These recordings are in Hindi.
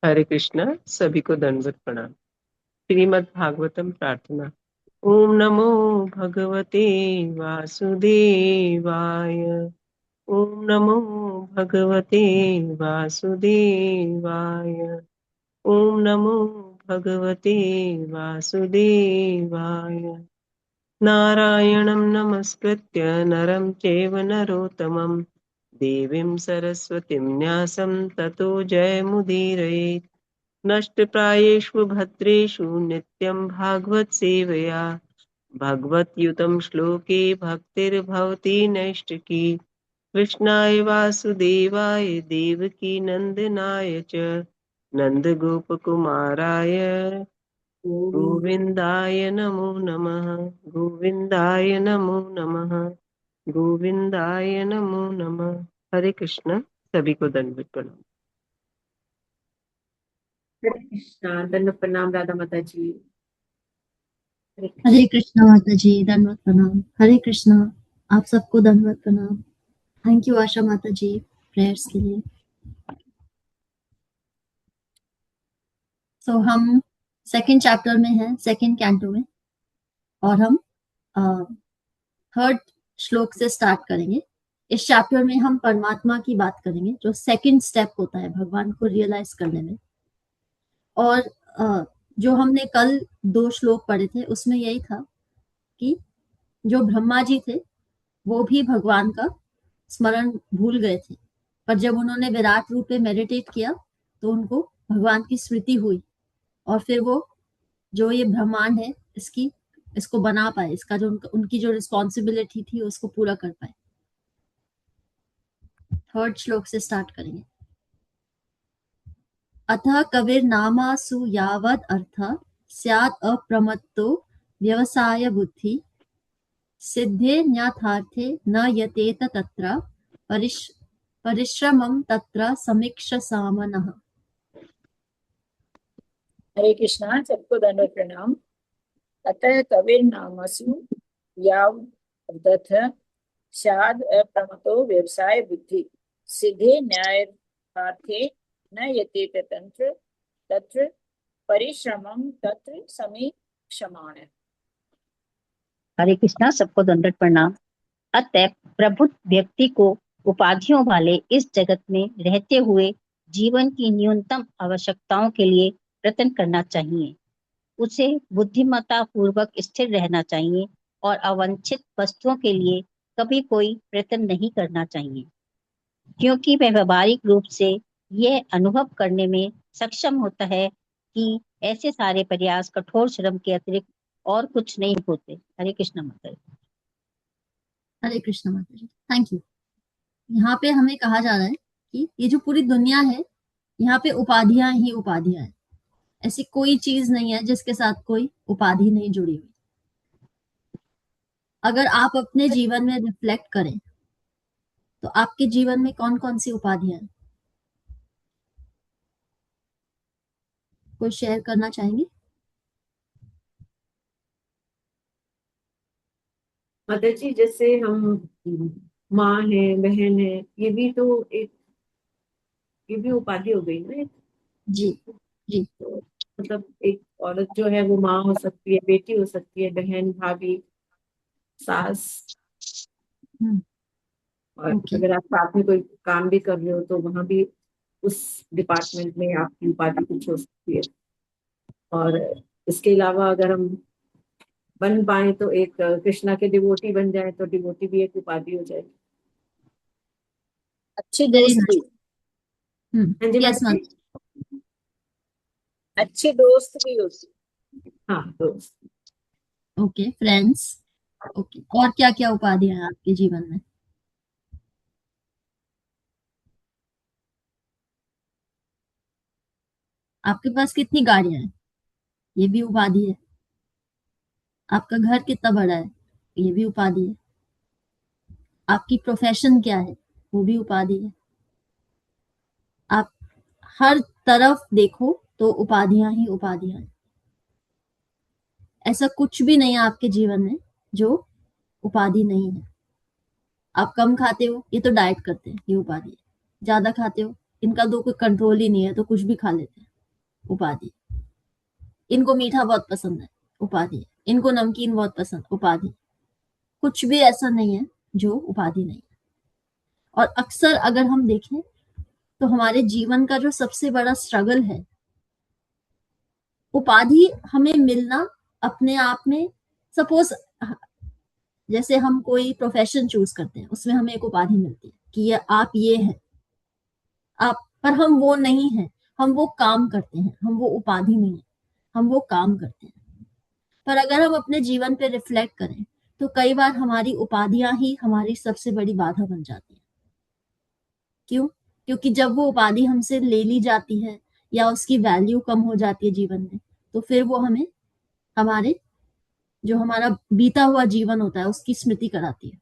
हरे कृष्णा। सभी को दंडवत प्रणाम। श्रीमद् भागवतम प्रार्थना। ओम नमो भगवते वासुदेवाय। ओम नमो भगवते वासुदेवाय। ओम नमो भगवते वासुदेवाय। नारायणं नमस्कृत्य नरं चैव नरोत्तमं देवीं सरस्वतीं न्यासं ततो जयमुदीरयेत्। नष्टप्रायेषु भद्रेषु नित्यं भागवत सेवया भगवद्युतं श्लोके भक्तिर्भवति नैष्टिकी। कृष्णाय वासुदेवाय देवकी नन्दनाय च नन्दगोपकुमाराय गोविन्दाय नमो नमः। गोविन्दाय नमो नमः। गोविन्दाय नमो नमः। हरे कृष्ण। सभी को दंडवत प्रणाम। हरे कृष्णा। दंड प्रणाम राधा माता जी। हरे हरे कृष्ण। कृष्णा माता जी, दंडवत प्रणाम। हरे कृष्णा, आप सबको दंडवत प्रणाम। थैंक यू आशा माता जी प्रेयर्स के लिए। हम सेकंड चैप्टर में हैं, सेकंड कैंटो में, और हम थर्ड श्लोक से स्टार्ट करेंगे। इस चैप्टर में हम परमात्मा की बात करेंगे, जो सेकंड स्टेप होता है भगवान को रियलाइज करने में। और जो हमने कल 2 श्लोक पढ़े थे उसमें यही था कि जो ब्रह्मा जी थे वो भी भगवान का स्मरण भूल गए थे, पर जब उन्होंने विराट रूप में मेडिटेट किया तो उनको भगवान की स्मृति हुई, और फिर वो जो ये ब्रह्मांड है इसको बना पाए, इसका जो उनकी जो रिस्पॉन्सिबिलिटी थी उसको पूरा कर पाए। थर्ड श्लोक से स्टार्ट करेंगे। अतः कविर नामासु यावद अर्थ स्यात् अप्रमत्तो व्यवसाय बुद्धि सिद्धे न्यथार्थे न यतेत तत्र परिश्रमं तत्र समीक्षसामनः। हरे कृष्णा। सबको दंडवत प्रणाम। अतः कविर नामसु यावदथ स्याद् अप्रमतो व्यवसाय बुद्धि सिद्धे न्यायार्थे न यतेत तंत्र तत्र परिश्रमं तत्र समीक्षमाण। हरे कृष्णा। सबको दंडवत प्रणाम। अतः प्रबुद्ध व्यक्ति को उपाधियों वाले इस जगत में रहते हुए जीवन की न्यूनतम आवश्यकताओं के लिए प्रयत्न करना चाहिए। उसे बुद्धिमत्ता पूर्वक स्थिर रहना चाहिए और अवांछित वस्तुओं के लिए कभी कोई प्रयत्न नहीं करना चाहिए, क्योंकि वह व्यावहारिक रूप से यह अनुभव करने में सक्षम होता है कि ऐसे सारे प्रयास कठोर श्रम के अतिरिक्त और कुछ नहीं होते। हरे कृष्ण माता जी। हरे कृष्ण माता जी, थैंक यू। यहाँ पे हमें कहा जा रहा है कि ये जो पूरी दुनिया है, यहाँ पे उपाधियां ही उपाधियां हैं। ऐसी कोई चीज नहीं है जिसके साथ कोई उपाधि नहीं जुड़ी हुई। अगर आप अपने जीवन में रिफ्लेक्ट करें तो आपके जीवन में कौन कौन सी उपाधियां हैं? कोई शेयर करना चाहेंगे? माता जी, जैसे हम माँ है, बहन है, ये भी उपाधि हो गई ना एक। जी जी। तो मतलब एक औरत जो है वो माँ हो सकती है, बेटी हो सकती है, बहन, भाभी, सास। हम्म। और ओके। अगर आप साथ में कोई काम भी कर रहे हो तो वहां भी उस डिपार्टमेंट में आपकी उपाधि कुछ हो सकती है। और इसके अलावा अगर हम बन पाए तो एक कृष्णा के डिवोटी बन जाए तो डिवोटी भी एक उपाधि हो जाएगी। अच्छी वेरी दोस्त भी। नाइस। हम्म। हाँ जी यस माता मैम। जी। अच्छी दोस्त भी होती। हाँ, दोस्त। Okay, friends. ओके, और क्या क्या उपाधियां हैं आपके जीवन में? आपके पास कितनी गाड़ियां हैं? ये भी उपाधि है। आपका घर कितना बड़ा है? ये भी उपाधि है। आपकी प्रोफेशन क्या है? वो भी उपाधि है। आप हर तरफ देखो तो उपाधियां ही उपाधियां हैं। ऐसा कुछ भी नहीं है आपके जीवन में जो उपाधि नहीं है। आप कम खाते हो, ये तो डाइट करते हैं, ये उपाधि है। ज्यादा खाते हो, इनका तो कोई कंट्रोल ही नहीं है तो कुछ भी खा लेते हैं, उपाधि। इनको मीठा बहुत पसंद है, उपाधि। इनको नमकीन बहुत पसंद, उपाधि। कुछ भी ऐसा नहीं है जो उपाधि नहीं है। और अक्सर अगर हम देखें तो हमारे जीवन का जो सबसे बड़ा स्ट्रगल है, उपाधि हमें मिलना अपने आप में, सपोज जैसे हम कोई प्रोफेशन चूज करते हैं, उसमें हमें एक उपाधि मिलती है कि ये आप ये हैं, आप, पर हम वो नहीं है, हम वो काम करते हैं, हम वो उपाधि नहीं है, हम वो काम करते हैं। पर अगर हम अपने जीवन पे रिफ्लेक्ट करें तो कई बार हमारी उपाधियां ही हमारी सबसे बड़ी बाधा बन जाती है। क्यों? क्योंकि जब वो उपाधि हमसे ले ली जाती है या उसकी वैल्यू कम हो जाती है जीवन में, तो फिर वो हमें हमारे जो हमारा बीता हुआ जीवन होता है उसकी स्मृति कराती है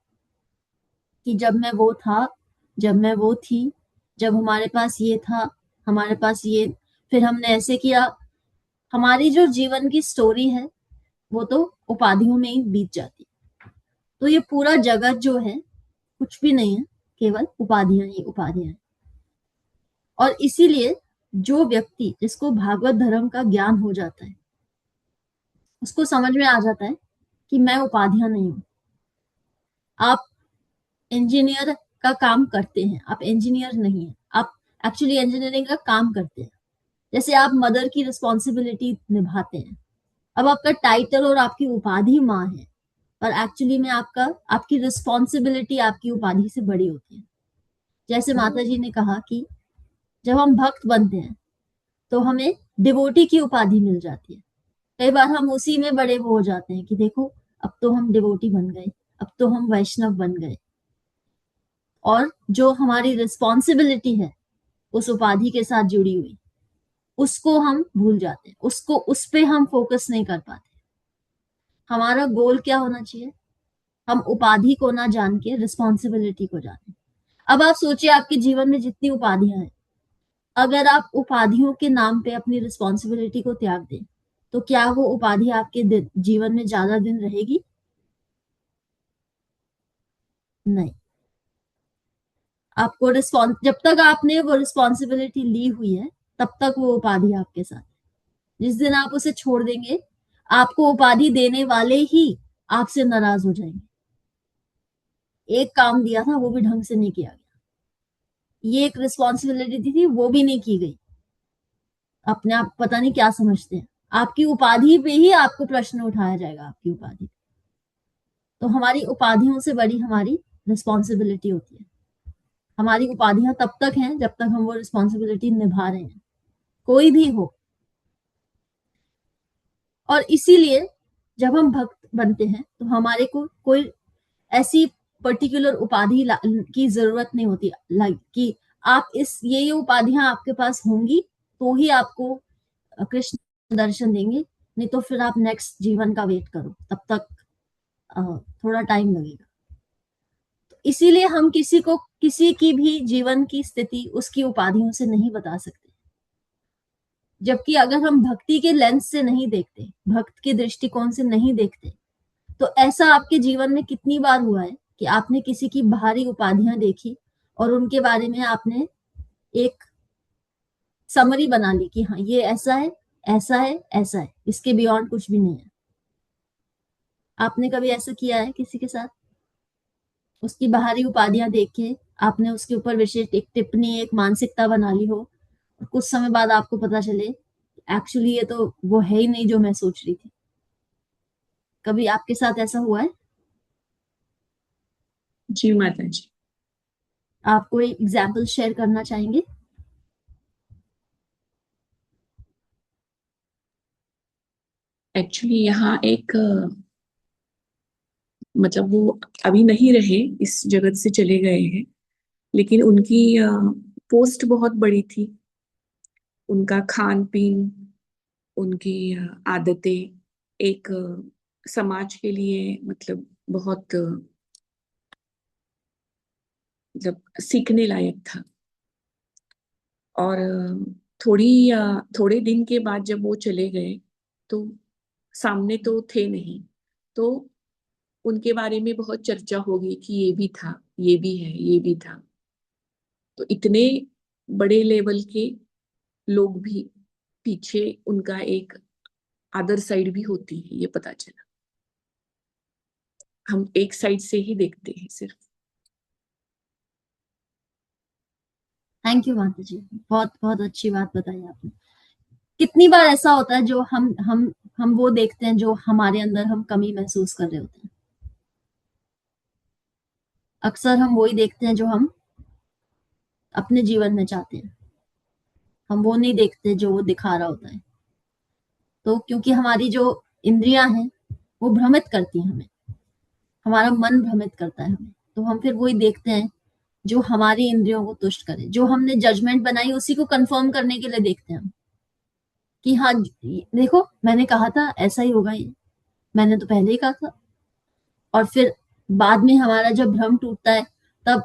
कि जब मैं वो था, जब मैं वो थी, जब हमारे पास ये था, हमारे पास ये, फिर हमने ऐसे किया। हमारी जो जीवन की स्टोरी है वो तो उपाधियों में ही बीत जाती है। तो ये पूरा जगत जो है कुछ भी नहीं है, केवल उपाधियां ही उपाधियां हैं। और इसीलिए जो व्यक्ति, जिसको भागवत धर्म का ज्ञान हो जाता है, उसको समझ में आ जाता है कि मैं उपाधियां नहीं हूं। आप इंजीनियर का काम करते हैं, आप इंजीनियर नहीं है, आप एक्चुअली इंजीनियरिंग का काम करते हैं। जैसे आप मदर की रिस्पॉन्सिबिलिटी निभाते हैं। अब आपका टाइटल और आपकी उपाधि माँ है, पर एक्चुअली में आपकी रिस्पॉन्सिबिलिटी आपकी उपाधि से बड़ी होती है। जैसे माता जी ने कहा कि जब हम भक्त बनते हैं तो हमें डिवोटी की उपाधि मिल जाती है। कई बार हम उसी में बड़े वो हो जाते हैं कि देखो अब तो हम डिवोटी बन गए, अब तो हम वैष्णव बन गए, और जो हमारी रिस्पॉन्सिबिलिटी है उस उपाधि के साथ जुड़ी हुई, उसको हम भूल जाते हैं, उस पे हम फोकस नहीं कर पाते। हमारा गोल क्या होना चाहिए? हम उपाधि को ना जान के रिस्पॉन्सिबिलिटी को जाने। अब आप सोचिए, आपके जीवन में जितनी उपाधियां हैं, अगर आप उपाधियों के नाम पे अपनी रिस्पॉन्सिबिलिटी को त्याग दें तो क्या वो उपाधि आपके जीवन में ज्यादा दिन रहेगी? नहीं। आपको जब तक आपने वो रिस्पॉन्सिबिलिटी ली हुई है तब तक वो उपाधि आपके साथ है। जिस दिन आप उसे छोड़ देंगे, आपको उपाधि देने वाले ही आपसे नाराज हो जाएंगे। एक काम दिया था वो भी ढंग से नहीं किया गया, ये एक रिस्पॉन्सिबिलिटी थी वो भी नहीं की गई। अपने आप पता नहीं क्या समझते हैं, आपकी उपाधि पे ही आपको प्रश्न उठाया जाएगा, आपकी उपाधि। तो हमारी उपाधियों से बड़ी हमारी रिस्पॉन्सिबिलिटी होती है। हमारी उपाधियां तब तक हैं जब तक हम वो रिस्पॉन्सिबिलिटी निभा रहे हैं, कोई भी हो। और इसीलिए जब हम भक्त बनते हैं तो हमारे को कोई ऐसी पर्टिकुलर उपाधि की जरूरत नहीं होती, कि आप ये उपाधियां आपके पास होंगी तो ही आपको कृष्ण दर्शन देंगे, नहीं तो फिर आप नेक्स्ट जीवन का वेट करो, तब तक थोड़ा टाइम लगेगा। तो इसीलिए हम किसी की भी जीवन की स्थिति उसकी उपाधियों से नहीं बता सकते। जबकि अगर हम भक्ति के लेंस से नहीं देखते, भक्त के दृष्टिकोण से नहीं देखते, तो ऐसा आपके जीवन में कितनी बार हुआ है कि आपने किसी की बाहरी उपाधियां देखी और उनके बारे में आपने एक समरी बना ली कि हाँ ये ऐसा है, ऐसा है, ऐसा है, इसके बियॉन्ड कुछ भी नहीं है। आपने कभी ऐसा किया है किसी के साथ? उसकी बाहरी उपाधियां देख के आपने उसके ऊपर विशेष एक टिप्पणी, एक मानसिकता बना ली हो, और कुछ समय बाद आपको पता चले एक्चुअली ये तो वो है ही नहीं जो मैं सोच रही थी। कभी आपके साथ ऐसा हुआ है? जी माता जी। आप कोई एग्जाम्पल शेयर करना चाहेंगे? एक्चुअली यहाँ एक मतलब वो अभी नहीं रहे, इस जगत से चले गए हैं, लेकिन उनकी पोस्ट बहुत बड़ी थी। उनका खान पीन, उनकी आदतें एक समाज के लिए मतलब बहुत मतलब सीखने लायक था। और थोड़े दिन के बाद जब वो चले गए तो सामने तो थे नहीं, तो उनके बारे में बहुत चर्चा होगी कि ये भी था, ये भी है, ये भी था। तो इतने बड़े लेवल के लोग भी पीछे उनका एक अदर साइड भी होती है, ये पता चला। हम एक साइड से ही देखते हैं सिर्फ। थैंक यू माता जी, बहुत बहुत अच्छी बात बताई आपने। कितनी बार ऐसा होता है जो हम वो देखते हैं जो हमारे अंदर हम कमी महसूस कर रहे होते हैं। अक्सर हम वही देखते हैं जो हम अपने जीवन में चाहते हैं, हम वो नहीं देखते जो वो दिखा रहा होता है। तो क्योंकि हमारी जो इंद्रियां हैं वो भ्रमित करती हैं हमें, हमारा मन भ्रमित करता है हमें, तो हम फिर वही देखते हैं जो हमारी इंद्रियों को तुष्ट करे। जो हमने जजमेंट बनाई उसी को कंफर्म करने के लिए देखते हैं हम, कि हाँ देखो मैंने कहा था ऐसा ही होगा, ये मैंने तो पहले ही कहा था। और फिर बाद में हमारा जब भ्रम टूटता है तब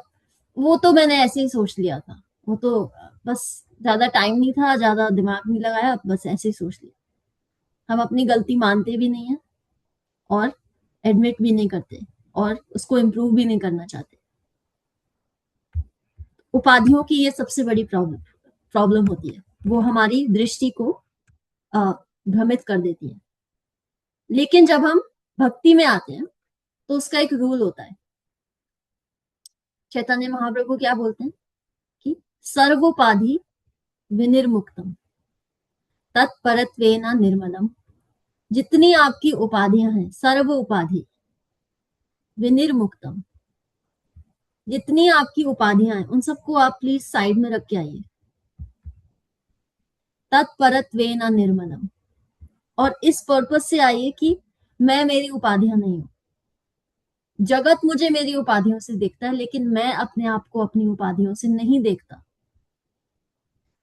वो तो मैंने ऐसे ही सोच लिया था, वो तो बस ज्यादा टाइम नहीं था, ज्यादा दिमाग नहीं लगाया, बस ऐसे ही सोच लिया। हम अपनी गलती मानते भी नहीं है और एडमिट भी नहीं करते और उसको इम्प्रूव भी नहीं करना चाहते। उपाधियों की ये सबसे बड़ी प्रॉब्लम होती है, वो हमारी दृष्टि को भ्रमित कर देती है। लेकिन जब हम भक्ति में आते हैं तो उसका एक रूल होता है। चैतन्य महाप्रभु क्या बोलते हैं कि सर्वोपाधि विनिर्मुक्तम तत्परत्वेन निर्मलम। जितनी आपकी उपाधियां हैं, सर्व उपाधि विनिर्मुक्तम, जितनी आपकी उपाधियां हैं उन सबको आप प्लीज साइड में रख के आइए। तत्परत्वेन निर्मलम, और इस पर्पज से आइए कि मैं मेरी उपाधियां नहीं हूं। जगत मुझे मेरी उपाधियों से देखता है लेकिन मैं अपने आप को अपनी उपाधियों से नहीं देखता।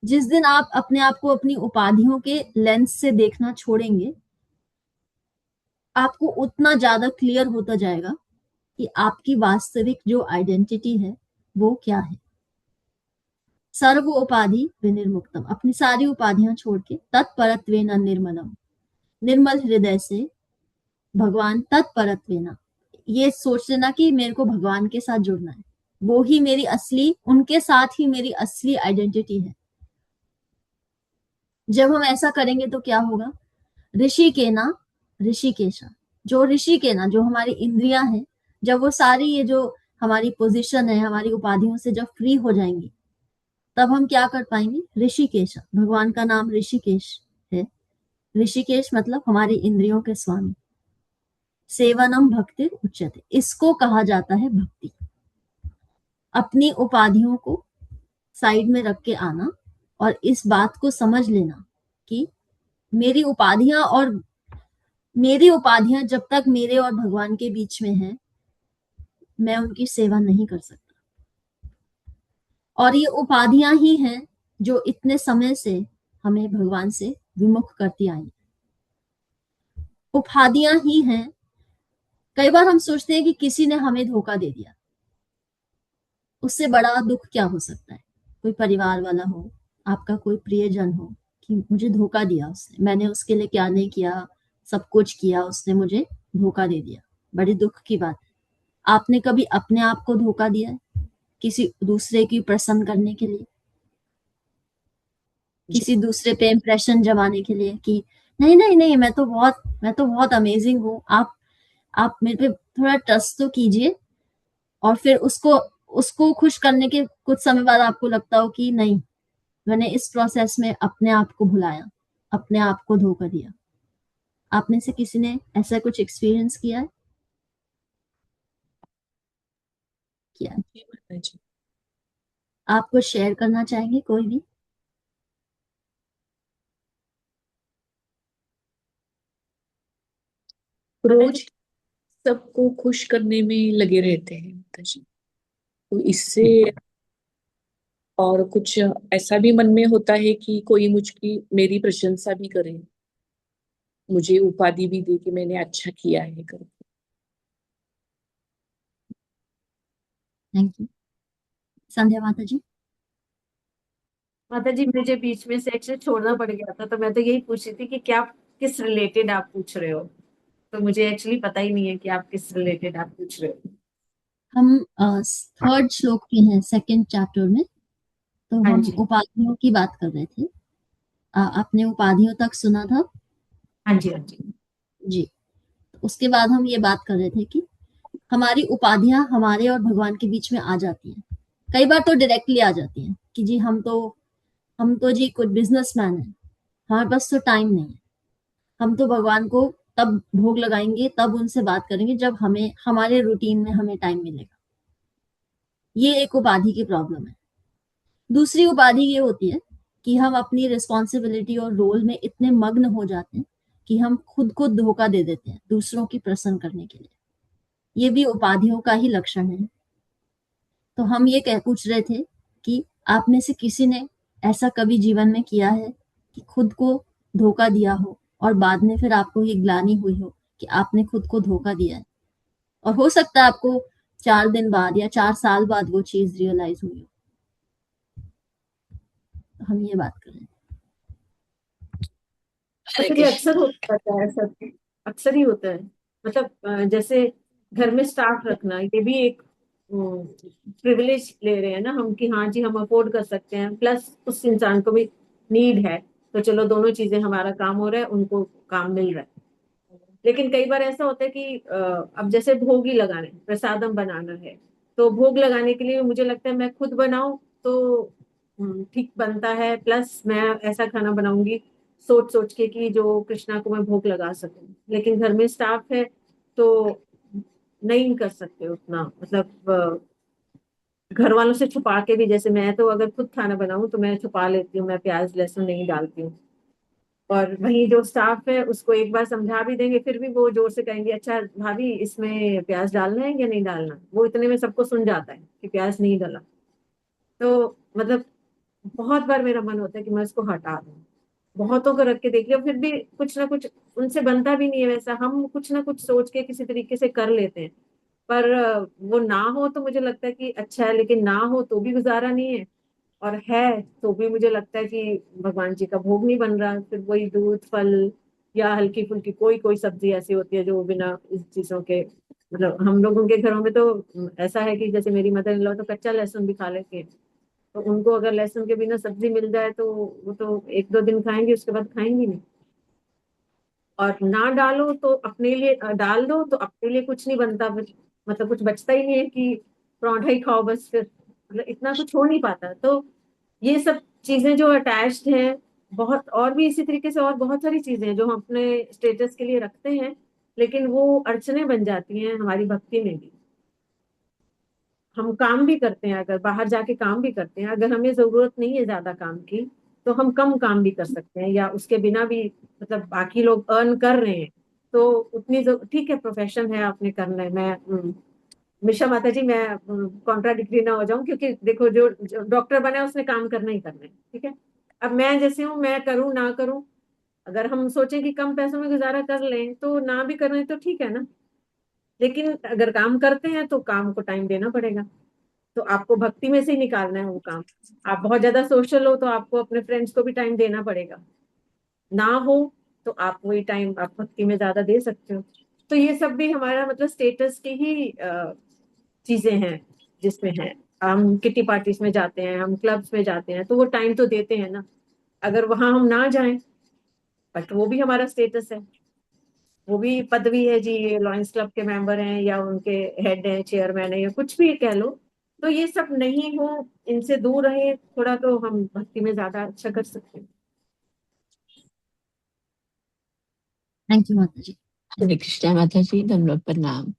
जिस दिन आप अपने आप को अपनी उपाधियों के लेंस से देखना छोड़ेंगे, आपको उतना ज्यादा क्लियर होता जाएगा कि आपकी वास्तविक जो आइडेंटिटी है वो क्या है। सर्व उपाधि विनिर्मुक्तम, अपनी सारी उपाधियां छोड़ के तत्परत्वेन निर्मलम, निर्मल हृदय से भगवान तत्परत्वेन, ये सोच लेना कि मेरे को भगवान के साथ जुड़ना है, वो ही मेरी असली, उनके साथ ही मेरी असली आइडेंटिटी है। जब हम ऐसा करेंगे तो क्या होगा, ऋषिकेना ऋषिकेशा, जो ऋषिकेना जो हमारी इंद्रियां हैं, जब वो सारी ये जो हमारी पोजीशन है हमारी उपाधियों से जब फ्री हो जाएंगी तब हम क्या कर पाएंगे, ऋषिकेशा, भगवान का नाम ऋषिकेश है। ऋषिकेश मतलब हमारी इंद्रियों के स्वामी। सेवनम भक्ति उच्यते, इसको कहा जाता है भक्ति। अपनी उपाधियों को साइड में रख के आना और इस बात को समझ लेना कि मेरी उपाधियां जब तक मेरे और भगवान के बीच में है, मैं उनकी सेवा नहीं कर सकता। और ये उपाधियां ही हैं जो इतने समय से हमें भगवान से विमुख करती आई। उपाधियां ही हैं। कई बार हम सोचते हैं कि किसी ने हमें धोखा दे दिया, उससे बड़ा दुख क्या हो सकता है। कोई परिवार वाला हो, आपका कोई प्रियजन हो, कि मुझे धोखा दिया उसने, मैंने उसके लिए क्या नहीं किया, सब कुछ किया, उसने मुझे धोखा दे दिया। बड़ी दुख की बात है। आपने कभी अपने आप को धोखा दिया है किसी दूसरे की प्रसन्न करने के लिए, किसी दूसरे पे इम्प्रेशन जमाने के लिए कि नहीं नहीं नहीं मैं तो बहुत अमेजिंग हूँ, आप मेरे पे थोड़ा ट्रस्ट तो कीजिए। और फिर उसको खुश करने के कुछ समय बाद आपको लगता हो कि नहीं, मैंने इस प्रोसेस में अपने आप को भुलाया, अपने आप को धोखा दिया। आप में से किसी ने ऐसा कुछ एक्सपीरियंस किया है? जी माता जी। आप कुछ शेयर करना चाहेंगे कोई भी? रोज सबको खुश करने में लगे रहते हैं माता जी, तो इससे और कुछ ऐसा भी मन में होता है कि कोई मुझकी मेरी प्रशंसा भी करे, मुझे उपाधि भी दे कि मैंने अच्छा किया है करके। Thank you. संध्या माता जी। माता जी मुझे बीच में से एक्चुअली छोड़ना पड़ गया था, तो मैं तो यही पूछ रही थी कि क्या किस रिलेटेड आप पूछ रहे हो, तो मुझे एक्चुअली पता ही नहीं है कि आप किस रिलेटेड आप पूछ रहे हो। हम थर्ड श्लोक में हैं, सेकंड चैप्टर में, तो हाँ हम जी। उपाधियों की बात कर रहे थे। आपने उपाधियों तक सुना था? हाँ जी, हाँ जी। जी। उसके बाद हम ये बात कर रहे थे कि हमारी उपाधियां हमारे और भगवान के बीच में आ जाती हैं। कई बार तो डायरेक्टली आ जाती हैं कि जी हम तो जी कुछ बिजनेसमैन हैं, हमारे पास तो टाइम नहीं है। हम तो भगवान को तब भोग लगाएंगे, तब उनसे बात करेंगे जब हमें हमारे रूटीन में हमें टाइम मिलेगा। ये एक उपाधि की प्रॉब्लम है। दूसरी उपाधि ये होती है कि हम अपनी रिस्पॉन्सिबिलिटी और रोल में इतने मग्न हो जाते हैं कि हम खुद को धोखा दे देते हैं दूसरों की प्रसन्न करने के लिए। ये भी उपाधियों का ही लक्षण है। तो हम ये पूछ रहे थे कि आप में से किसी ने ऐसा कभी जीवन में किया है कि खुद को धोखा दिया हो और बाद में फिर आपको ये ग्लानि हुई हो कि आपने खुद को धोखा दिया है, और हो सकता है आपको 4 दिन बाद या 4 साल बाद वो चीज रियलाइज हुई हो। तो हम ये बात कर रहे हैं। तो ये अक्सर होता है सब, अक्सर ही होता है। मतलब जैसे घर में स्टाफ रखना, ये भी एक प्रिविलेज ले रहे हैं ना हम कि हाँ जी हम अफोर्ड कर सकते हैं, प्लस उस इंसान को भी नीड है, तो चलो दोनों चीजें, हमारा काम हो रहा है, उनको काम मिल रहा है। लेकिन कई बार ऐसा होता है कि अब जैसे भोग ही लगाना है, प्रसादम बनाना है, तो भोग लगाने के लिए मुझे लगता है मैं खुद बनाऊं तो ठीक बनता है, प्लस मैं ऐसा खाना बनाऊंगी सोच सोच के कि जो कृष्णा को मैं भोग लगा सकूं। लेकिन घर में स्टाफ है तो नहीं कर सकते उतना, मतलब घर वालों से छुपा के भी, जैसे मैं तो अगर खुद खाना बनाऊं तो मैं छुपा लेती हूँ, मैं प्याज लहसुन नहीं डालती हूँ। और वहीं जो स्टाफ है उसको एक बार समझा भी देंगे फिर भी वो जोर से कहेंगे अच्छा भाभी इसमें प्याज डालना है या नहीं डालना, वो इतने में सबको सुन जाता है कि प्याज नहीं डाला। तो मतलब बहुत बार मेरा मन होता है कि मैं उसको हटा दूं, बहुतों को रख के देख लिया फिर भी कुछ ना कुछ उनसे बनता भी नहीं है वैसा, हम कुछ ना कुछ सोच के किसी तरीके से कर लेते हैं। पर वो ना हो तो मुझे लगता है कि अच्छा है, लेकिन ना हो तो भी गुजारा नहीं है, और है तो भी मुझे लगता है कि भगवान जी का भोग नहीं बन रहा। फिर वही दूध फल या हल्की फुल्की कोई कोई सब्जी ऐसी होती है जो बिना इस चीजों के, मतलब हम लोगों के घरों में तो ऐसा है कि जैसे मेरी मदर इन लॉ तो कच्चा लहसुन भी खा लेते हैं, तो उनको अगर लहसुन के बिना सब्जी मिल जाए तो वो तो एक दो दिन खाएंगे, उसके बाद खाएंगे नहीं। और ना डालो तो अपने लिए डाल दो तो अपने लिए कुछ नहीं बनता फिर, मतलब कुछ बचता ही नहीं है कि पराठा ही खाओ बस, फिर मतलब इतना कुछ हो नहीं पाता। तो ये सब चीजें जो अटैच्ड हैं, बहुत और भी इसी तरीके से और बहुत सारी चीजें हैं जो हम अपने स्टेटस के लिए रखते हैं, लेकिन वो अड़चने बन जाती हैं हमारी भक्ति में भी। हम काम भी करते हैं, अगर बाहर जाके काम भी करते हैं, अगर हमें जरूरत नहीं है ज्यादा काम की तो हम कम काम भी कर सकते हैं, या उसके बिना भी, मतलब बाकी लोग अर्न कर रहे हैं तो उतनी ठीक है, प्रोफेशन है, आपने करना है। मैं मिशा माता जी, मैं कॉन्ट्राडिक्टरी ना हो जाऊं, क्योंकि देखो जो डॉक्टर बना है उसने काम करना ही करना है, ठीक है। अब मैं जैसे हूँ, मैं करूँ ना करूँ, अगर हम सोचें कि कम पैसों में गुजारा कर लें तो ना भी कर रहे हैं तो ठीक है ना, लेकिन अगर काम करते हैं तो काम को टाइम देना पड़ेगा। तो आपको भक्ति में से ही निकालना है वो काम। आप बहुत ज्यादा सोशल हो तो आपको अपने फ्रेंड्स को भी टाइम देना पड़ेगा, ना हो तो आप वही टाइम आप भक्ति में ज्यादा दे सकते हो। तो ये सब भी हमारा मतलब स्टेटस की ही चीजें हैं जिसमें है। हम किटी पार्टीज में जाते हैं, हम क्लब्स में जाते हैं, तो वो टाइम तो देते हैं ना। अगर वहां हम ना जाएं, बट वो भी हमारा स्टेटस है, वो भी पदवी है जी, ये लॉयंस क्लब के मेंबर हैं या उनके हेड हैं, चेयरमैन है, या कुछ भी कह लो। तो ये सब नहीं हो, इनसे दूर रहे थोड़ा, तो हम भक्ति में ज्यादा अच्छा कर सकते हैं। थैंक यू माता जी। हरे कृष्णा माता जी, दंडवत प्रणाम।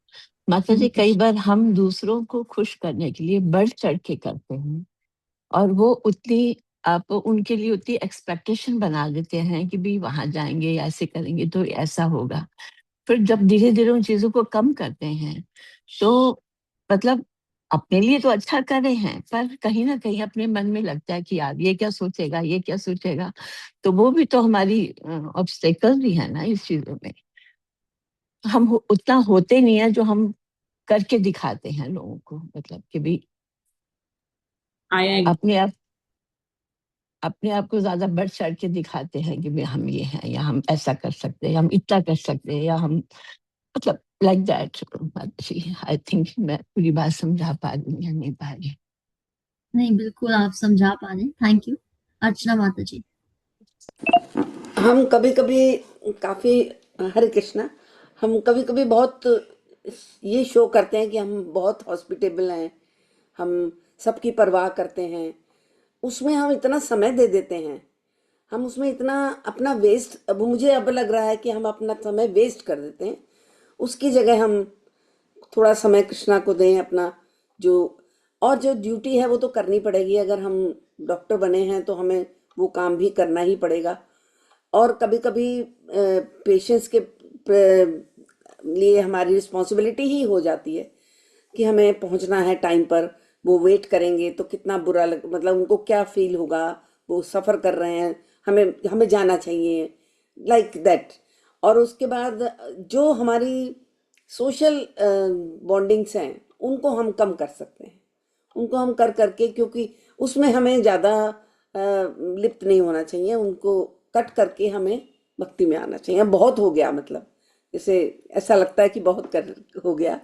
माता जी, कई बार हम दूसरों को खुश करने के लिए बढ़ चढ़ के करते हैं, और वो उतनी आप उनके लिए उतनी एक्सपेक्टेशन बना देते हैं कि भी वहां जाएंगे, ऐसे करेंगे तो ऐसा होगा। फिर जब धीरे धीरे उन चीजों को कम करते हैं तो मतलब अपने लिए तो अच्छा कर रहे हैं, पर कहीं ना कहीं अपने मन में लगता है कि यार ये क्या सोचेगा, ये क्या सोचेगा। तो वो भी तो हमारी ऑब्स्टेकल भी है ना इस चीजों में। हम उतना होते नहीं है जो हम करके दिखाते हैं लोगों को, मतलब कि भी आया अपने आप को ज्यादा बढ़ चढ़ के दिखाते हैं कि भी हम ये हैं, या हम ऐसा कर सकते हैं, हम इतना कर सकते हैं, या हम मतलब लाइक दैट। आई थिंक मैं पूरी बात समझा पा रही हूँ या नहीं पा रही। नहीं, बिल्कुल आप समझा पा रहे हैं। Thank you. अर्चना माता जी। हम कभी कभी काफी, हरे कृष्णा, हम कभी कभी बहुत ये शो करते हैं कि हम बहुत हॉस्पिटेबल हैं, हम सबकी परवाह करते हैं, उसमें हम इतना समय दे देते हैं, हम उसमें इतना अपना वेस्ट, अब मुझे अब लग रहा है कि हम अपना समय वेस्ट कर देते हैं। उसकी जगह हम थोड़ा समय कृष्णा को दें अपना, जो और जो ड्यूटी है वो तो करनी पड़ेगी। अगर हम डॉक्टर बने हैं तो हमें वो काम भी करना ही पड़ेगा। और कभी कभी पेशेंट्स के लिए हमारी रिस्पॉन्सिबिलिटी ही हो जाती है कि हमें पहुंचना है टाइम पर। वो वेट करेंगे तो कितना बुरा लग, मतलब उनको क्या फील होगा, वो सफ़र कर रहे हैं, हमें हमें जाना चाहिए, लाइक दैट। और उसके बाद जो हमारी सोशल बॉन्डिंग्स हैं उनको हम कम कर सकते हैं, उनको हम कर करके, क्योंकि उसमें हमें ज़्यादा लिप्त नहीं होना चाहिए, उनको कट करके हमें भक्ति में आना चाहिए। अब बहुत हो गया, मतलब जैसे ऐसा लगता है कि बहुत कर हो गया,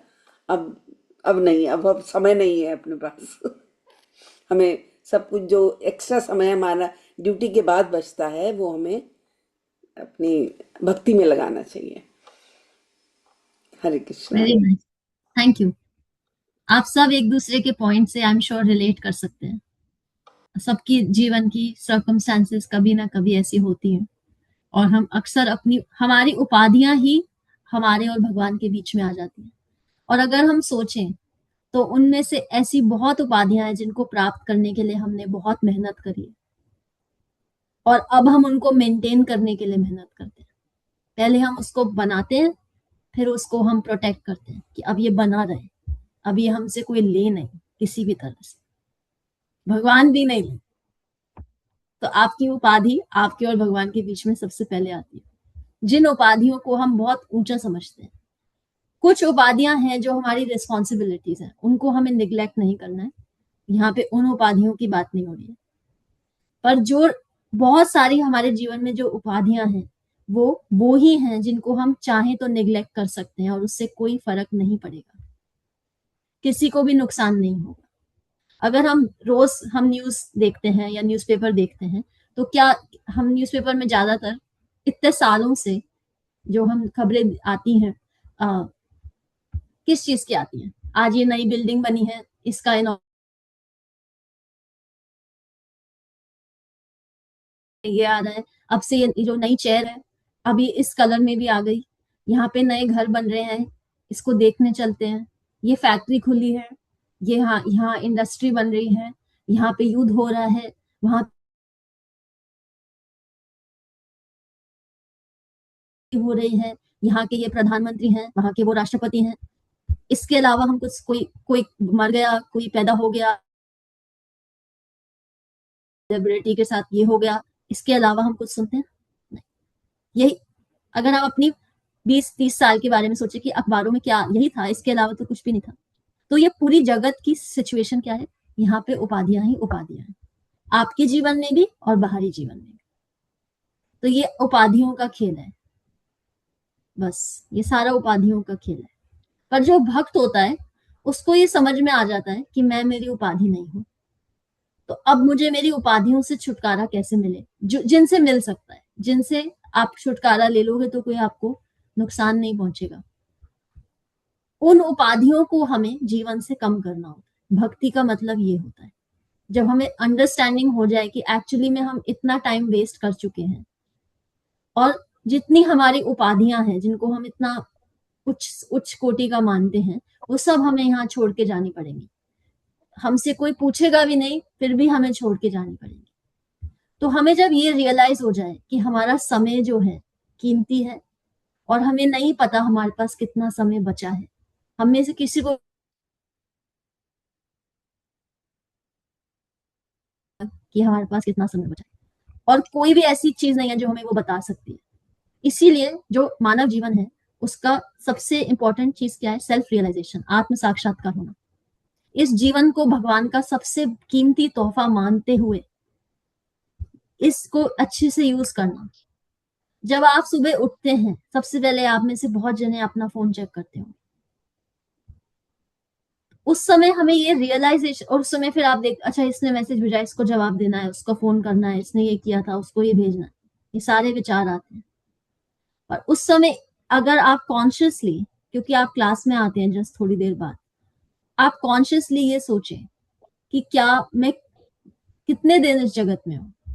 अब नहीं, अब समय नहीं है अपने पास। हमें सब कुछ जो एक्स्ट्रा समय हमारा ड्यूटी के बाद बचता है वो हमें अपनी भक्ति में लगाना चाहिए। Hare Krishna. Very nice, thank you. आप सब एक दूसरे के पॉइंट से आई एम श्योर रिलेट कर सकते हैं। सबकी जीवन की सर्कमस्टांसेस कभी ना कभी ऐसी होती हैं, और हम अक्सर हमारी उपाधियां ही हमारे और भगवान के बीच में आ जाती हैं। और अगर हम सोचें तो उनमें से ऐसी बहुत उपाधियां हैं जिनको प्राप्त करने के लिए हमने बहुत मेहनत करी है, और अब हम उनको मेंटेन करने के लिए मेहनत करते हैं। पहले हम उसको बनाते हैं, फिर उसको हम प्रोटेक्ट करते हैं कि अब ये बना रहे, अब ये हमसे कोई ले नहीं किसी भी तरह से, भगवान भी नहीं ले। तो आपकी उपाधि आपके और भगवान के बीच में सबसे पहले आती है, जिन उपाधियों को हम बहुत ऊंचा समझते हैं। कुछ उपाधियां हैं जो हमारी रिस्पॉन्सिबिलिटीज हैं, उनको हमें निग्लेक्ट नहीं करना है, यहाँ पे उन उपाधियों की बात नहीं हो रही है। पर जो बहुत सारी हमारे जीवन में जो उपाधियां हैं वो ही हैं जिनको हम चाहें तो निग्लेक्ट कर सकते हैं, और उससे कोई फर्क नहीं पड़ेगा, किसी को भी नुकसान नहीं होगा। अगर हम न्यूज देखते हैं या न्यूज़पेपर देखते हैं, तो क्या हम न्यूज़पेपर में ज्यादातर इतने सालों से जो हम खबरें आती हैं, किस चीज की आती हैं? आज ये नई बिल्डिंग बनी है, इसका ये आ रहा है, अब से ये जो नई चेयर है अभी इस कलर में भी आ गई, यहाँ पे नए घर बन रहे हैं, इसको देखने चलते हैं, ये फैक्ट्री खुली है, ये यहाँ इंडस्ट्री बन रही है, यहाँ पे युद्ध हो रहा है, वहां हो रही है, यहाँ के ये प्रधानमंत्री हैं, वहां के वो राष्ट्रपति हैं। इसके अलावा हम कुछ कोई कोई मर गया, कोई पैदा हो गया, सेलिब्रिटी के साथ ये हो गया, इसके अलावा हम कुछ सुनते हैं नहीं। यही अगर आप अपनी 20-30 साल के बारे में सोचे कि अखबारों में क्या यही था, इसके अलावा तो कुछ भी नहीं था। तो ये पूरी जगत की सिचुएशन क्या है? यहाँ पे उपाधियां ही उपाधियां हैं, आपके जीवन में भी और बाहरी जीवन में भी। तो ये उपाधियों का खेल है, बस ये सारा उपाधियों का खेल है। पर जो भक्त होता है उसको ये समझ में आ जाता है कि मैं मेरी उपाधि नहीं हूं, तो अब मुझे मेरी उपाधियों से छुटकारा कैसे मिले, जो जिनसे मिल सकता है, जिनसे आप छुटकारा ले लोगे तो कोई आपको नुकसान नहीं पहुंचेगा। उन उपाधियों को हमें जीवन से कम करना होता है। भक्ति का मतलब ये होता है, जब हमें अंडरस्टैंडिंग हो जाए कि एक्चुअली में हम इतना टाइम वेस्ट कर चुके हैं, और जितनी हमारी उपाधियां हैं जिनको हम इतना उच्च उच्च कोटि का मानते हैं, वो सब हमें यहाँ छोड़ के जानी पड़ेंगी। हमसे कोई पूछेगा भी नहीं, फिर भी हमें छोड़ के जानी पड़ेगी। तो हमें जब ये रियलाइज हो जाए कि हमारा समय जो है कीमती है, और हमें नहीं पता हमारे पास कितना समय बचा है, हम में से किसी को कि हमारे पास कितना समय बचा है, और कोई भी ऐसी चीज नहीं है जो हमें वो बता सकती है। इसीलिए जो मानव जीवन है उसका सबसे इंपॉर्टेंट चीज क्या है? सेल्फ रियलाइजेशन, आत्म साक्षात्कार होना। इस जीवन को भगवान का सबसे कीमती तोहफा मानते हुए इसको अच्छे से यूज करना। जब आप सुबह उठते हैं, सबसे पहले आप में से बहुत जने अपना फोन चेक करते हो, उस समय हमें ये रियलाइजेशन, और उस समय फिर आप देख, अच्छा इसने मैसेज भेजा, इसको जवाब देना है, उसको फोन करना है, इसने ये किया था, उसको ये भेजना है। ये सारे विचार आते हैं। और उस समय अगर आप कॉन्शियसली, क्योंकि आप क्लास में आते हैं जस्ट थोड़ी देर बाद, आप कॉन्शियसली ये सोचें कि क्या मैं कितने दिन इस जगत में हूं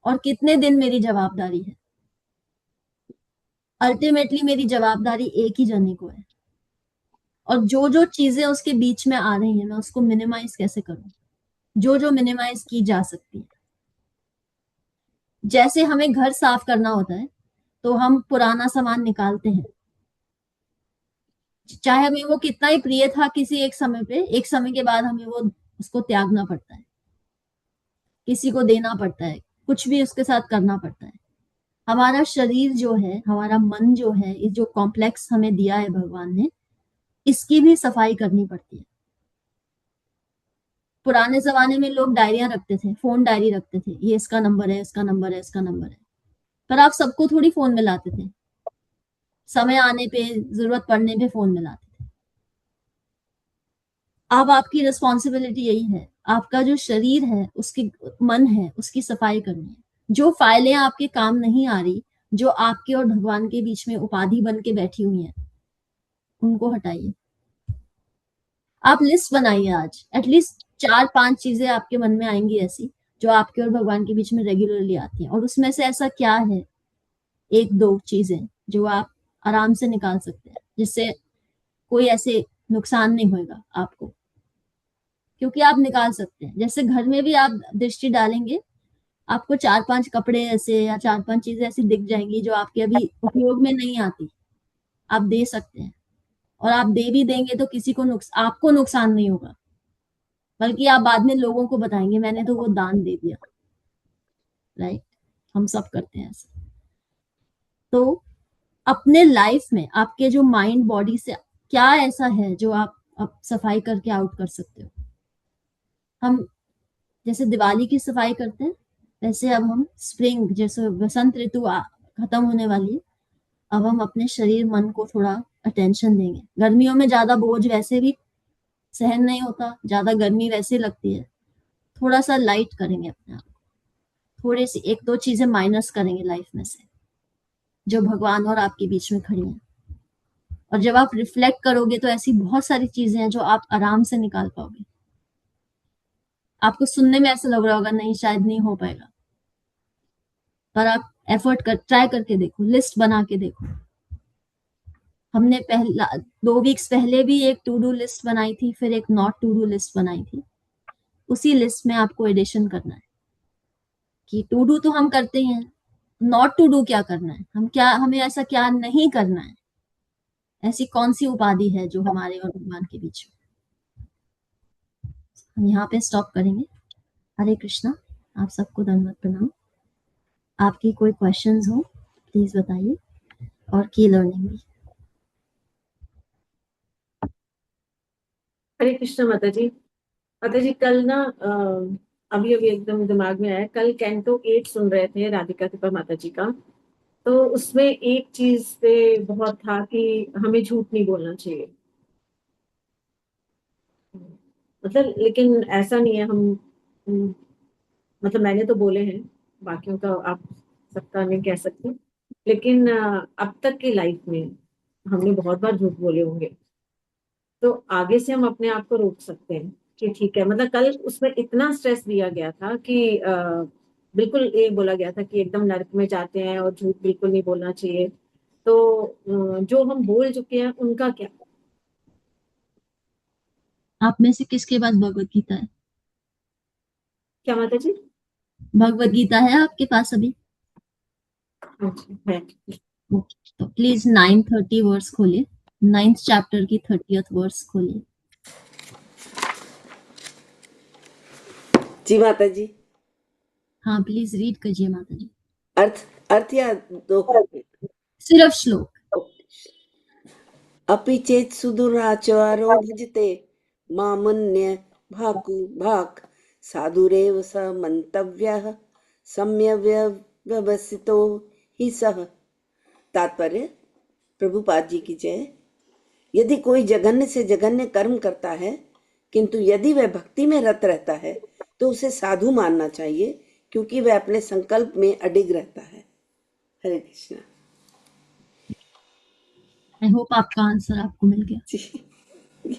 और कितने दिन मेरी जवाबदारी है। अल्टीमेटली मेरी जवाबदारी एक ही जने को है, और जो जो चीजें उसके बीच में आ रही हैं मैं उसको मिनिमाइज कैसे करूं, जो जो मिनिमाइज की जा सकती है। जैसे हमें घर साफ करना होता है तो हम पुराना सामान निकालते हैं, चाहे हमें वो कितना ही प्रिय था किसी एक समय पे, एक समय के बाद हमें वो उसको त्यागना पड़ता है, किसी को देना पड़ता है, कुछ भी उसके साथ करना पड़ता है। हमारा शरीर जो है, हमारा मन जो है, ये जो कॉम्प्लेक्स हमें दिया है भगवान ने, इसकी भी सफाई करनी पड़ती है। पुराने जमाने में लोग डायरियां रखते थे, फोन डायरी रखते थे, ये इसका नंबर है, इसका नंबर है, इसका नंबर है, पर आप सबको थोड़ी फोन में लाते थे, समय आने पे, जरूरत पड़ने पे फोन में लाते थे। अब आपकी रिस्पॉन्सिबिलिटी यही है, आपका जो शरीर है, उसकी मन है, उसकी सफाई करनी है। जो फाइलें आपके काम नहीं आ रही, जो आपके और भगवान के बीच में उपाधि बन के बैठी हुई हैं, उनको हटाइए। आप लिस्ट बनाइए, आज एटलीस्ट 4-5 चीजें आपके मन में आएंगी ऐसी जो आपके और भगवान के बीच में रेगुलरली आती हैं, और उसमें से ऐसा क्या है 1-2 चीजें जो आप आराम से निकाल सकते हैं, जिससे कोई ऐसे नुकसान नहीं होगा आपको, क्योंकि आप निकाल सकते हैं। जैसे घर में भी आप दृष्टि डालेंगे, आपको 4-5 कपड़े ऐसे या 4-5 चीजें ऐसी दिख जाएंगी जो आपके अभी उपयोग में नहीं आती, आप दे सकते हैं। और आप दे भी देंगे तो किसी को आपको नुकसान नहीं होगा, बल्कि आप बाद में लोगों को बताएंगे मैंने तो वो दान दे दिया। राइट, हम सब करते हैं ऐसा। तो अपने लाइफ में आपके जो माइंड बॉडी से क्या ऐसा है जो आप सफाई करके आउट कर सकते हो। हम जैसे दिवाली की सफाई करते हैं, वैसे अब हम स्प्रिंग, जैसे वसंत ऋतु खत्म होने वाली है, अब हम अपने शरीर मन को थोड़ा अटेंशन देंगे। गर्मियों में ज्यादा बोझ वैसे भी सहन नहीं होता, ज्यादा गर्मी वैसे लगती है, थोड़ा सा लाइट करेंगे अपने आप, थोड़ी सी 1-2 चीजें माइनस करेंगे लाइफ में से जो भगवान और आपके बीच में खड़ी हैं। और जब आप रिफ्लेक्ट करोगे तो ऐसी बहुत सारी चीजें हैं जो आप आराम से निकाल पाओगे। आपको सुनने में ऐसा लग रहा होगा नहीं शायद नहीं हो पाएगा, पर आप ट्राई करके देखो, लिस्ट बना के देखो। हमने 2 वीक्स पहले भी एक टू डू लिस्ट बनाई थी, फिर एक नॉट टू डू लिस्ट बनाई थी। उसी लिस्ट में आपको एडिशन करना है कि टू डू तो हम करते हैं, नॉट टू डू क्या करना है, हमें ऐसा क्या नहीं करना है, ऐसी कौन सी उपाधि है जो हमारे और भगवान के बीच में। हम यहाँ पे स्टॉप करेंगे। हरे कृष्णा, आप सबको धन्यवाद प्रणाम। आपकी कोई क्वेश्चंस हो प्लीज बताइए, और की लर्निंग भी। हरे कृष्ण माता जी। माता जी कल ना अभी अभी एकदम दिमाग में आया, कल कैंटो 8 सुन रहे थे राधिका कृपा माता जी का, तो उसमें एक चीज पे बहुत था कि हमें झूठ नहीं बोलना चाहिए। मतलब लेकिन ऐसा नहीं है, मतलब मैंने तो बोले हैं, बाकियों का आप सबका नहीं कह सकते, लेकिन अब तक की लाइफ में हमने बहुत बार झूठ बोले होंगे, तो आगे से हम अपने आप को रोक सकते हैं कि ठीक है। मतलब कल उसमें इतना स्ट्रेस दिया गया था कि बिल्कुल ये बोला गया था कि एकदम नरक में जाते हैं और झूठ बिल्कुल नहीं बोलना चाहिए। तो जो हम बोल चुके हैं उनका क्या? आप में से किसके पास भगवत गीता है? क्या माता जी? भगवत गीता है आपके पास अभी? अच्छा है। तो प्लीज 9:30 वर्स खोलिए, 9th चैप्टर की 30th वर्स खोलिए। जी माता जी। हाँ प्लीज रीड कीजिए माता जी। अर्थ या दो? सिर्फ श्लोक। अपि चेत सुदुराचारो भजते मामन्य भाक् साधुरेव स मंतव्यः सम्यव्यवसितो ही सह। तात्पर्य, प्रभुपाद जी की जय। यदि कोई जघन्य से जघन्य कर्म करता है, किंतु यदि वह भक्ति में रत रहता है तो उसे साधु मानना चाहिए, क्योंकि वह अपने संकल्प में अडिग रहता है। हरे कृष्णा। आई होप आपका आंसर आपको मिल गया। जी,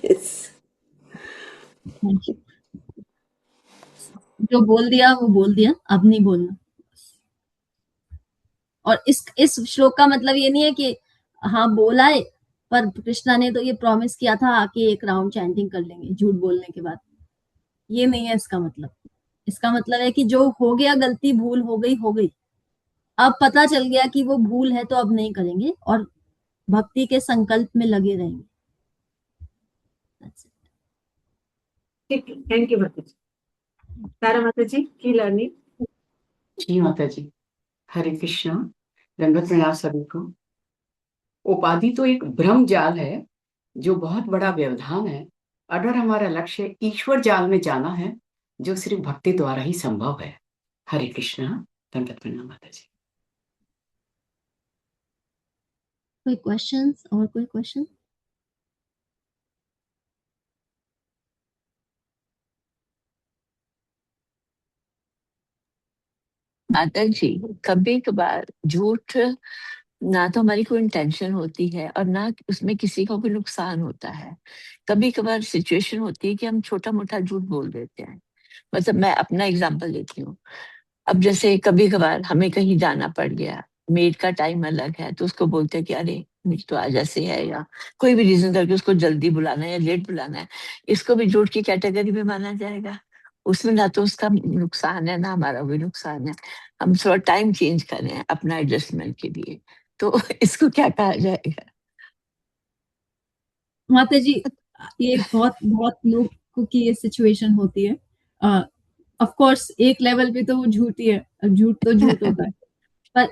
यस। Thank you. जो बोल दिया वो बोल दिया, अब नहीं बोलना। और इस श्लोक का मतलब ये नहीं है कि हाँ बोला है, पर कृष्णा ने तो ये प्रॉमिस किया था आके एक राउंड चैंटिंग कर लेंगे झूठ बोलने के बाद। ये नहीं है इसका मतलब। इसका मतलब है कि जो हो गया, गलती भूल हो गई हो गई। अब पता चल गया कि वो भूल है तो अब नहीं करेंगे और भक्ति के संकल्प में लगे रहेंगे। That's it. ठीक है, थैंक यू माता जी। तारा माता जी की लर्निंग। जी माता जी, हरे कृष्णा, दंडवत प्रणाम सभी को। उपाधि तो एक भ्रम जाल है जो बहुत बड़ा व्यवधान है। अगर हमारा लक्ष्य ईश्वर जाल में जाना है जो सिर्फ भक्ति द्वारा ही संभव है। हरे कृष्णा, दंडवत प्रणाम माता जी। कोई क्वेश्चंस और कोई क्वेश्चन? माता जी, कभी कभार झूठ ना तो हमारी कोई इंटेंशन होती है और ना उसमें किसी का कोई नुकसान होता है। कभी कभार सिचुएशन होती है कि हम छोटा मोटा झूठ बोल देते हैं। मतलब मैं अपना एग्जांपल देती हूँ। अब जैसे कभी कभार हमें कहीं जाना पड़ गया, मेड का टाइम अलग है, तो उसको बोलते हैं कि अरे मेरी तो आज ऐसे है, या कोई भी रीजन करके उसको जल्दी बुलाना है या लेट बुलाना है। इसको भी झूठ की कैटेगरी में माना जाएगा। उसमें ना तो उसका नुकसान है ना हमारा भी नुकसान है। हम थोड़ा टाइम चेंज कर रहे हैं अपना एडजस्टमेंट के लिए, तो इसको क्या कहा जाएगा? माता जी, ये बहुत बहुत लोग की ये सिचुएशन होती है। ऑफ कोर्स एक लेवल पे तो वो झूठ ही है, झूठ तो झूठ होता है। पर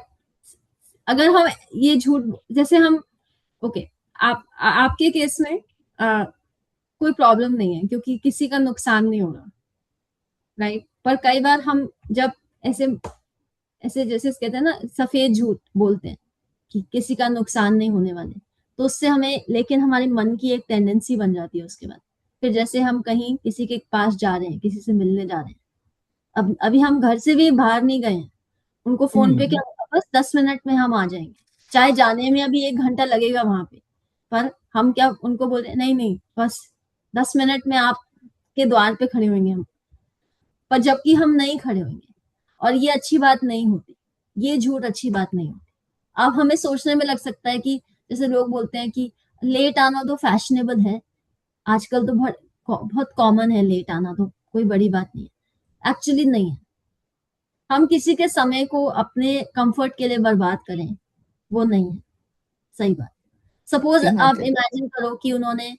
अगर हम ये झूठ, जैसे हम ओके, आपके केस में कोई प्रॉब्लम नहीं है क्योंकि किसी का नुकसान नहीं हो रहा, राइट। पर कई बार हम जब ऐसे ऐसे जैसे कहते हैं ना, सफेद झूठ बोलते हैं कि किसी का नुकसान नहीं होने वाले, तो उससे हमें, लेकिन हमारे मन की एक टेंडेंसी बन जाती है उसके बाद। फिर जैसे हम कहीं किसी के पास जा रहे हैं, किसी से मिलने जा रहे हैं, अब अभी हम घर से भी बाहर नहीं गए हैं, उनको फोन पे क्या होगा, बस 10 मिनट में हम आ जाएंगे, चाहे जाने में अभी 1 घंटा लगेगा वहां पे। पर हम क्या उनको बोल रहे हैं, नहीं नहीं बस 10 मिनट में आपके द्वार पे खड़े होंगे हम। पर जबकि हम नहीं खड़े होंगे, और ये अच्छी बात नहीं होती, ये झूठ अच्छी बात नहीं होती। अब हमें सोचने में लग सकता है कि जैसे लोग बोलते हैं कि लेट आना तो फैशनेबल है, आजकल तो बहुत बहुत कॉमन है लेट आना, तो कोई बड़ी बात नहीं है। एक्चुअली नहीं है। हम किसी के समय को अपने कंफर्ट के लिए बर्बाद करें, वो नहीं है सही बात। सपोज जी आप माता जी। इमेजिन करो कि उन्होंने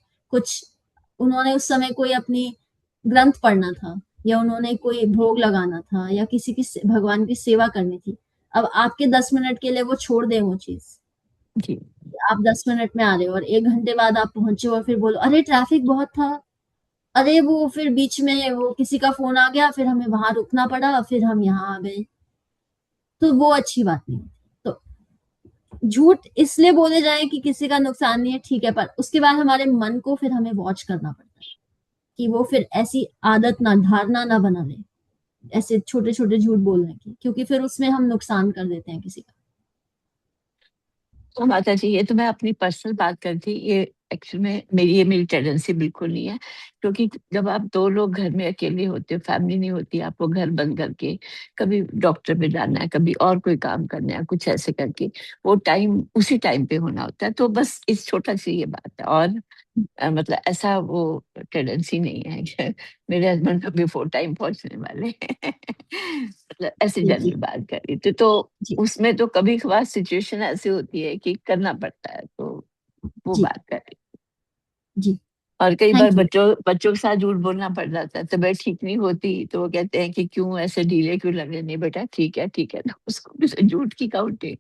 उस समय कोई अपनी ग्रंथ पढ़ना था, या उन्होंने कोई भोग लगाना था, या किसी की भगवान की सेवा करनी थी। अब आपके 10 मिनट के लिए वो छोड़ दें वो चीज, जी आप 10 मिनट में आ रहे हो और 1 घंटे बाद आप पहुंचे हो और फिर बोलो अरे ट्रैफिक बहुत था, अरे वो फिर बीच में वो किसी का फोन आ गया, फिर हमें वहां रुकना पड़ा, फिर हम यहाँ आ गए, तो वो अच्छी बात नहीं होती। तो झूठ इसलिए बोले जाए कि किसी का नुकसान नहीं है, ठीक है, पर उसके बाद हमारे मन को फिर हमें वॉच करना पड़ता है कि वो फिर ऐसी आदत ना, धारणा ना बना ले ऐसे छोटे छोटे झूठ बोलने की, क्योंकि फिर उसमें हम नुकसान कर देते हैं किसी का। तो माता जी, ये तो मैं अपनी पर्सनल बात कर थी। ये एक्चुअली में मेरी टेंडेंसी बिल्कुल नहीं है। क्योंकि जब आप दो लोग घर में अकेले होते हो, फैमिली नहीं होती, आपको घर बंद करके कभी डॉक्टर पे जाना है, कभी और कोई काम करना है, कुछ ऐसे करके वो टाइम उसी टाइम पे होना होता है। तो बस इस छोटा सी ये बात है। और मतलब ऐसा वो टेंडेंसी नहीं है कि मेरे हस्बैंड तो बिफोर टाइम पहुंचने वाले हैं। मतलब ऐसी जी जी जनरल बात कर रही थी। तो जी उसमें तो कभी कभार सिचुएशन ऐसी होती है कि करना पड़ता है, तो वो जी बात कर रही। जी। और कई बार थैंक यू। बच्चों के साथ झूठ बोलना पड़ जाता है, तबीयत ठीक नहीं होती तो वो कहते हैं कि क्यों ऐसे ढीले क्यों लग रहे। नहीं बेटा ठीक है ठीक है, तो उसको भी तो झूठ की काउंटिंग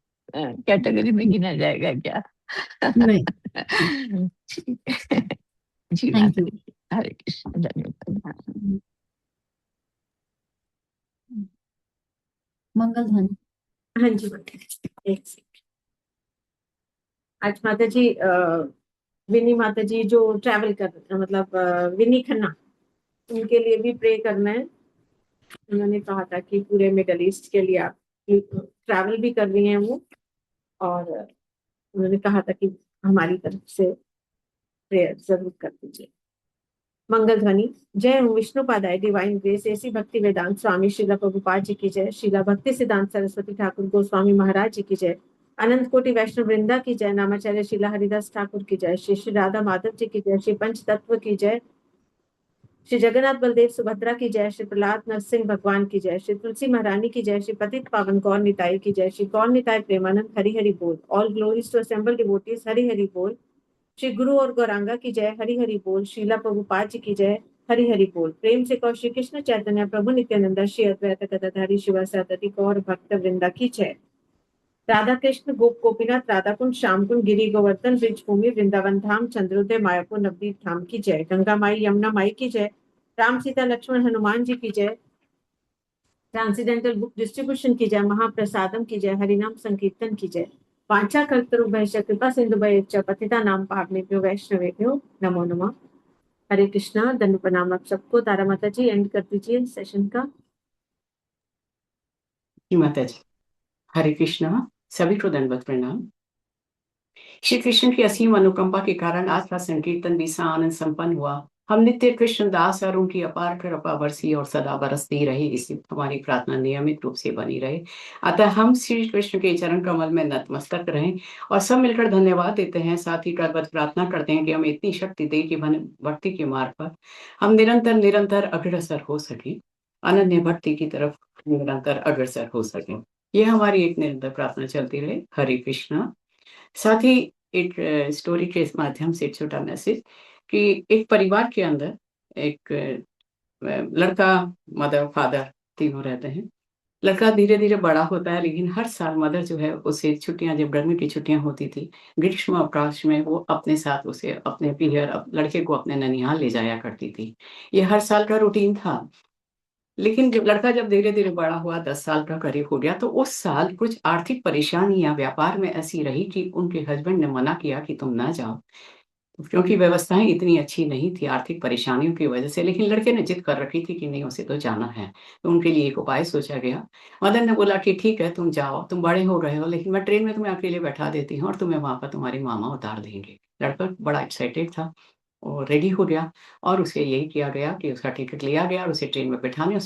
कैटेगरी में गिना जाएगा क्या? नहीं। जी। ठीक है। जी थैंक माता यू। जी, हरे कृष्ण, धन्यवाद। मंगल ध्वनि। हाँ जी माता जी, एक सेकंड। आज माता जी विनी माता जी जो ट्रैवल कर, मतलब विनी खन्ना, उनके लिए भी प्रे करना है। उन्होंने कहा था कि पूरे मिडल ईस्ट के लिए आप ट्रैवल भी कर रही हैं वो, और उन्होंने कहा था कि हमारी तरफ से प्रेयर जरूर कर दीजिए। मंगल ध्वनि। जय ओम विष्णुपादाय डिवाइन ग्रेस ऐसी भक्ति वेदांत स्वामी श्रीला प्रभुपाद जी की जय। श्रीला भक्ति सिद्धांत सरस्वती ठाकुर गोस्वामी महाराज जी की जय। अनंत कोटि वैष्णव वृंदा की जय। नामाचार्य श्रीला हरिदास ठाकुर की जय। श्री श्री राधा माधव जी की जय। श्री पंच तत्व की जय। श्री जगन्नाथ बलदेव सुभद्रा की जय। श्री प्रहलाद नरसिंह भगवान की जय। श्री तुलसी महारानी की जय। श्री पतित पावन गौर निताई की जय। श्री गौर निताय प्रेमानंद हरि हरि बोल। All glories to assembled devotees Hari Hari बोल। श्री गुरु और गौरांगा की जय हरि हरि बोल। श्रीला प्रभुपाद जी की जय हरि हरि बोल। प्रेम से कहो श्री कृष्ण चैतन्य प्रभु नित्यानंद श्री अद्वैत गदाधारी शिवासादि गौर भक्त वृंदा की जय। राधा कृष्ण गोप गोपीनाथ राधा कुंड श्याम कुंड गिरी गोवर्धन ब्रिज भूमि वृंदावन धाम चंद्रोदय मायापुर नवदीप धाम की जय। गंगा माई यमुना माई की जय। राम सीता लक्ष्मण हनुमान जी की जय। ट्रांसीडेंटल बुक डिस्ट्रीब्यूशन की जय। महाप्रसादम की जय। हरिनाम संकीर्तन की जय। वांछा कल्पतरुभ्यश्च कृपा सिंधुभ्यश्च पतितानां पावनेभ्यो वैष्णवेभ्यो नमो नमः। हरे कृष्णा। दंड प्रणाम आप सबको। तारा माता जी एंड कर दीजिए सेशन का। जी माता जी। हरे कृष्णा। सभी को दंडवत प्रणाम। श्री कृष्ण की असीम अनुकंपा के कारण आज का संकीर्तन भी आनंद संपन्न हुआ। हम नित्य कृष्ण दास और उनकी अपार कृपा बरसी और सदा बरसती रही, इसी हमारी प्रार्थना नियमित रूप से बनी रहे। अतः हम श्री कृष्ण के चरण कमल में नतमस्तक रहें और सब मिलकर धन्यवाद देते हैं। साथ ही प्रार्थना करते हैं कि हमें इतनी शक्ति दे कि भक्ति के मार्ग पर हम निरंतर अग्रसर हो सके, अनन्य भक्ति की तरफ निरंतर अग्रसर हो सके। यह हमारी एक निरंतर प्रार्थना चलती रहे। हरे कृष्णा। साथ ही एक स्टोरी के इस माध्यम से एक छोटा मैसेज कि एक परिवार के अंदर एक लड़का, मदर, फादर तीनों रहते हैं। लड़का धीरे धीरे बड़ा होता है, लेकिन हर साल मदर जो है उसे छुट्टियां, जब गर्मी की छुट्टियां होती थी ग्रीष्म अवकाश में, वो अपने साथ उसे अपने पीहर लड़के को अपने ननिहाल ले जाया करती थी। ये हर साल का रूटीन था। लेकिन जब लड़का धीरे धीरे बड़ा हुआ, 10 साल का करीब हो गया, तो उस साल कुछ आर्थिक परेशानियां व्यापार में ऐसी रही कि उनके हस्बैंड ने मना किया कि तुम ना जाओ, क्योंकि व्यवस्थाएं इतनी अच्छी नहीं थी आर्थिक परेशानियों की वजह से। लेकिन लड़के ने जिद कर रखी थी कि नहीं, उसे तो जाना है। तो उनके लिए एक उपाय सोचा गया। मदर ने बोला कि ठीक है, तुम जाओ, तुम बड़े हो रहे हो, लेकिन मैं ट्रेन में तुम्हें अकेले बैठा देती हूँ और तुम्हें वहां पर तुम्हारे मामा उतार देंगे। लड़का बड़ा एक्साइटेड था और रेडी हो गया, और उसे यही किया गया कि उसका टिकट लिया गया और उसे ट्रेन में बैठाने